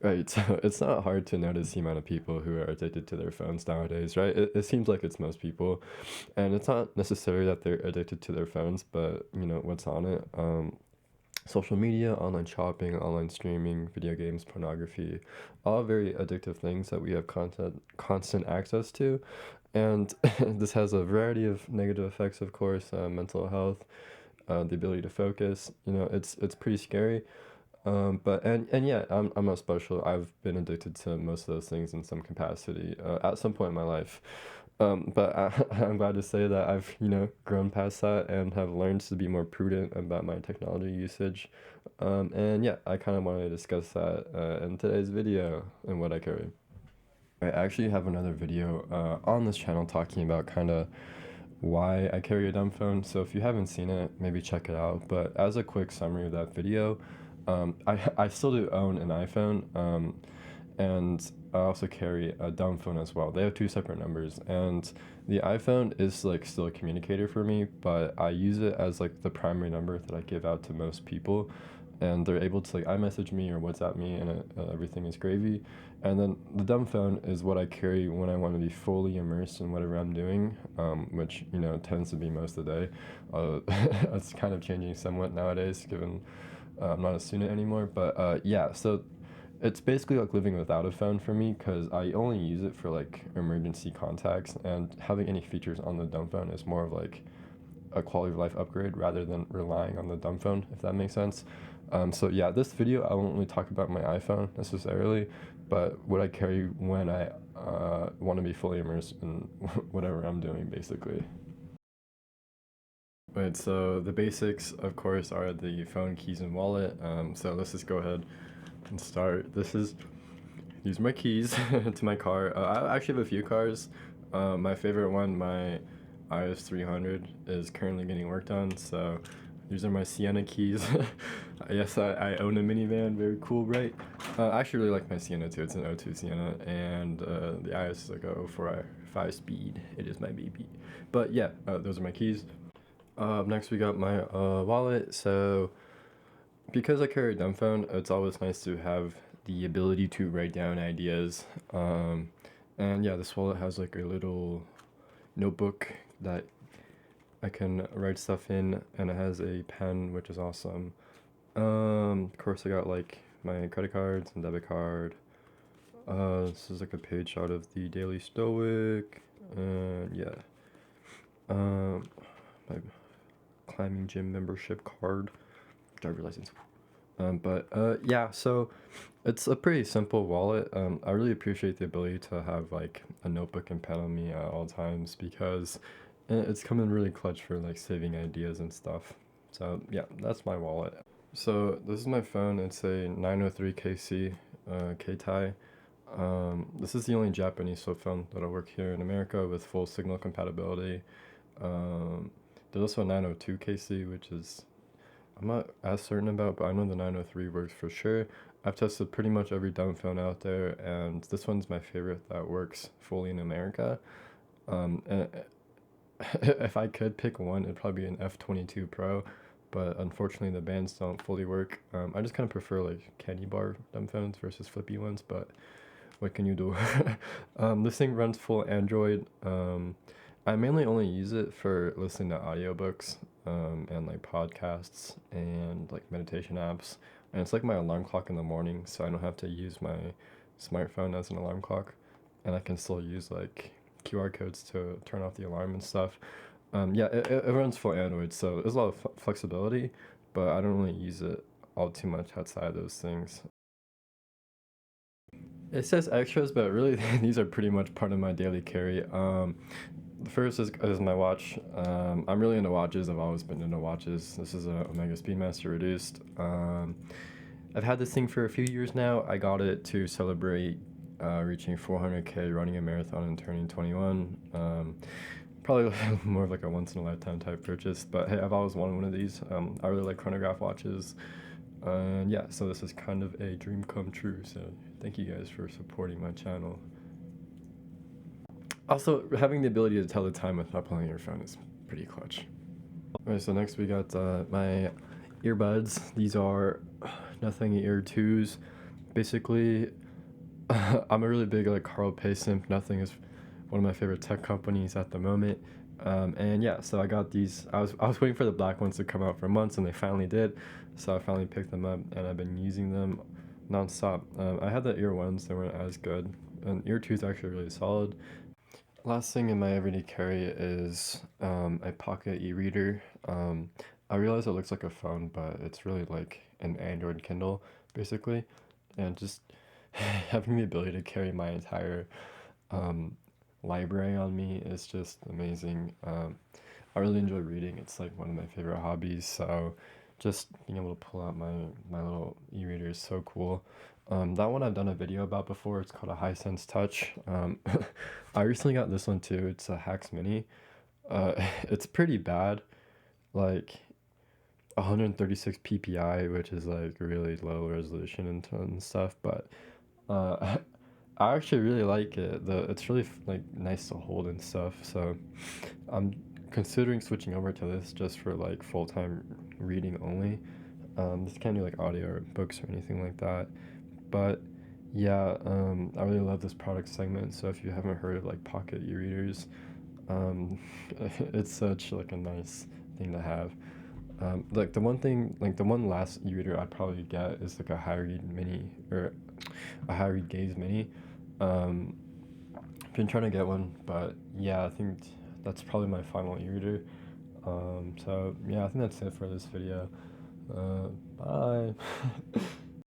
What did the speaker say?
Right, so it's not hard to notice the amount of people who are addicted to their phones nowadays, right? It seems like it's most people, and it's not necessarily that they're addicted to their phones, but what's on it. Social media, online shopping, online streaming, video games, pornography, all very addictive things that we have constant access to, and this has a variety of negative effects, of course, mental health, the ability to focus. It's pretty scary. But and yeah, I'm not special. I've been addicted to most of those things in some capacity at some point in my life. But I'm glad to say that I've grown past that and have learned to be more prudent about my technology usage. And yeah, I kind of wanted to discuss that in today's video and what I carry. I actually have another video on this channel talking about kind of why I carry a dumb phone. So if you haven't seen it, maybe check it out. But as a quick summary of that video, I still do own an iPhone, and I also carry a dumb phone as well. They have two separate numbers, and the iPhone is like still a communicator for me, but I use it as like the primary number that I give out to most people, and they're able to like iMessage me or WhatsApp me, and everything is gravy. And then the dumb phone is what I carry when I want to be fully immersed in whatever I'm doing, which tends to be most of the day. It's kind of changing somewhat nowadays, given I'm not a student anymore. But yeah, so it's basically like living without a phone for me because I only use it for like emergency contacts, and having any features on the dumb phone is more of like a quality of life upgrade rather than relying on the dumb phone, if that makes sense. So yeah, this video I won't really talk about my iPhone necessarily, but what I carry when I want to be fully immersed in whatever I'm doing, basically. Right, so the basics, of course, are the phone, keys, and wallet. So let's just go ahead and start. These are my keys to my car. I actually have a few cars. My favorite one, my IS 300, is currently getting worked on. So these are my Sienna keys. Yes, I own a minivan. Very cool, right? I actually really like my Sienna too. It's an O2 Sienna, and the IS is like a 04 5-speed. It is my baby. But yeah, those are my keys. Next we got my wallet. So because I carry a dumb phone, it's always nice to have the ability to write down ideas. And yeah, this wallet has like a little notebook that I can write stuff in, and it has a pen, which is awesome. Of course, I got like my credit cards and debit card. This is like a page out of the Daily Stoic, and yeah. My climbing gym membership card, driver license. But yeah, so it's a pretty simple wallet. I really appreciate the ability to have like a notebook and pen on me at all times because it's come in really clutch for like saving ideas and stuff. So yeah, that's my wallet. So this is my phone. It's a 903 KC K-Tai. This is the only Japanese flip phone that'll work here in America with full signal compatibility. Um, there's also a 902 KC, which is I'm not as certain about, but I know the 903 works for sure. I've tested pretty much every dumb phone out there, and this one's my favorite that works fully in America. And if I could pick one, it'd probably be an F22 Pro, but unfortunately the bands don't fully work. I just kind of prefer like candy bar dumb phones versus flippy ones, but what can you do? This thing runs full Android. I mainly only use it for listening to audiobooks, and like podcasts and like meditation apps. And it's like my alarm clock in the morning, so I don't have to use my smartphone as an alarm clock. And I can still use like QR codes to turn off the alarm and stuff. Yeah, it runs full Android, so there's a lot of flexibility, but I don't really use it all too much outside those things. It says extras, but really these are pretty much part of my daily carry. The first is my watch. I'm really into watches. I've always been into watches. This is a Omega Speedmaster Reduced. I've had this thing for a few years now. I got it to celebrate reaching 400K, running a marathon, and turning 21. Probably more of like a once in a lifetime type purchase, but hey, I've always wanted one of these. I really like chronograph watches. Yeah, so this is kind of a dream come true. So thank you guys for supporting my channel. Also, having the ability to tell the time without pulling your phone is pretty clutch. Alright, so next we got my earbuds. These are Nothing Ear 2s. Basically, I'm a really big like Carl Pay simp. Nothing is one of my favorite tech companies at the moment. And yeah, so I got these. I was waiting for the black ones to come out for months, and they finally did. So I finally picked them up, and I've been using them nonstop. I had the ear ones; they weren't as good, and ear two is actually really solid. Last thing in my everyday carry is a pocket e-reader. I realize it looks like a phone, but it's really like an Android Kindle, basically, and just having the ability to carry my entire um, library on me is just amazing. I really enjoy reading. It's like one of my favorite hobbies. So just being able to pull out my little e-reader is so cool. That one I've done a video about before. It's called a Hisense Touch. I recently got this one too. It's a Hax Mini. It's pretty bad. Like 136 ppi, which is like really low resolution and stuff. But uh, I actually really like it. It's really like nice to hold and stuff. So I'm considering switching over to this just for like full-time reading only. This can't do like audio or books or anything like that. But yeah, I really love this product segment. So if you haven't heard of like pocket e-readers, um, it's such like a nice thing to have. Like the one thing, like the one last e-reader I'd probably get is like a HiRead Mini or a HiRead Gaze Mini. Um, I've been trying to get one, but yeah, I think that's probably my final e-reader. So yeah, I think that's it for this video. Bye.